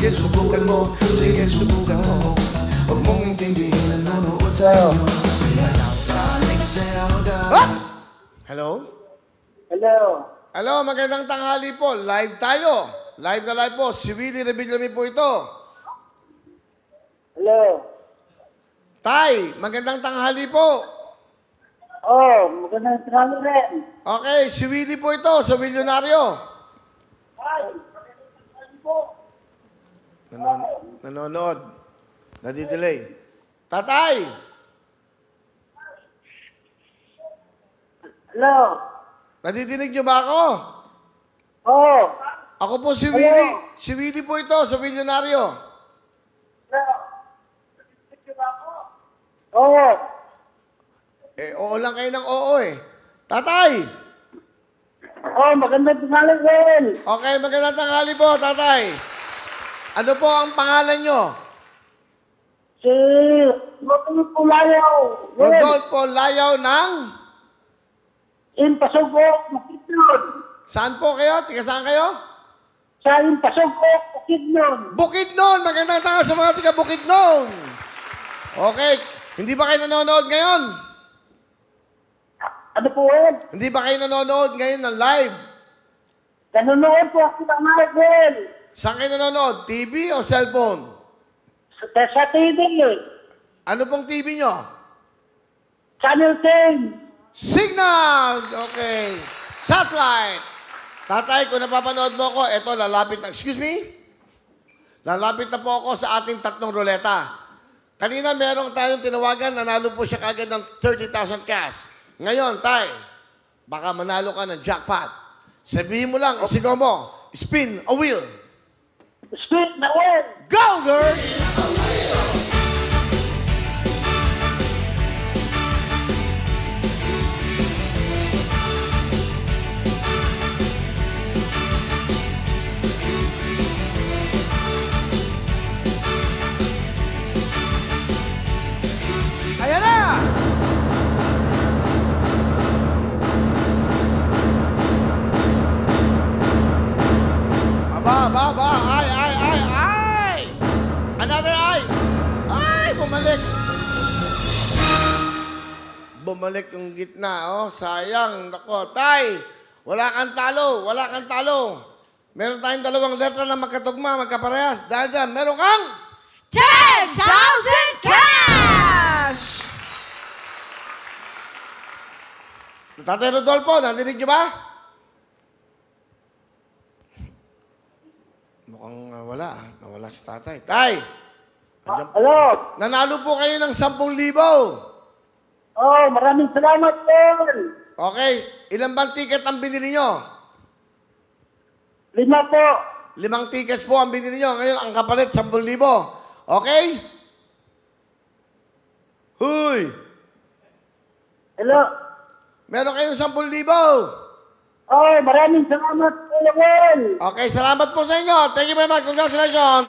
Sige, subukan mo. Sige, subukan mo. Huwag mong intindihin ang nanonood sa'yo. Hello? Hello. Hello, magandang tanghali po. Live tayo. Live na live po. Si Willie Revillame po ito. Hello. Tay, magandang tanghali po. Oh, magandang tanghali rin. Okay, si Willie po ito, sa Willonaryo. Nanonood. Nadidelay. Tatay! Hello. Nadidinig niyo ba ako? Oh. Ako po si Willie. Si Willie po ito, sa Willonaryo. Oh. Oo lang kayo ng oo eh. Tatay! Oh, magandang tanghali rin. Okay, magandang tanghali po, tatay. Ano po ang pangalan nyo? Si Rodolfo Layaw. Rodolfo Layaw ng... Impasugo, Bukidnon. Saan po kayo? Tiga saan kayo? Sa Impasugo, Bukidnon. Bukidnon! Magandang tanghali sa mga tiga Bukidnon! Okay. Hindi ba kayo nanonood ngayon? Ano po yun? Hindi ba kayo nanonood ngayon ng live? Nanonood po ako ng Marvel. Saan kayo nanonood? TV o cellphone? Sa TV. Ano pong TV nyo? Channel 10. Signal! Okay. Satellite! Tatay, kung napapanood mo ako, eto, lalapit na, excuse me? Lalapit na po ako sa ating tatlong ruleta. Kanina merong tayong tinawagan, nanalo po siya kagad ng 30,000 cash. Ngayon, tay, baka manalo ka ng jackpot. Sabihin mo lang, isigaw mo, spin a wheel. Spin na win. Go, girls! Ayan na! Aba! Ay! Another ay! Ay! Bumalik! Bumalik yung gitna, oh. Sayang. Nako, tay! Wala kang talo! Meron tayong dalawang letra na magkatugma, magkaparehas. Dahil dyan, meron kang... 10,000 cash! Tatay Rodolfo, narinig niyo ba? Mukhang nawala si tatay. Tay! Andiyan- Hello. Nanalo po kayo ng 10,000. Oh, maraming salamat rin. Okay, ilan bang ticket ang binili nyo? 5 po. 5 tickets po ang binili nyo. Ngayon, ang kapalit, 10,000. Okay? Huy! Hello. Meron kayong 10,000. Oh, maraming salamat po rin. Okay, salamat po sa inyo. Thank you very much. Congratulations.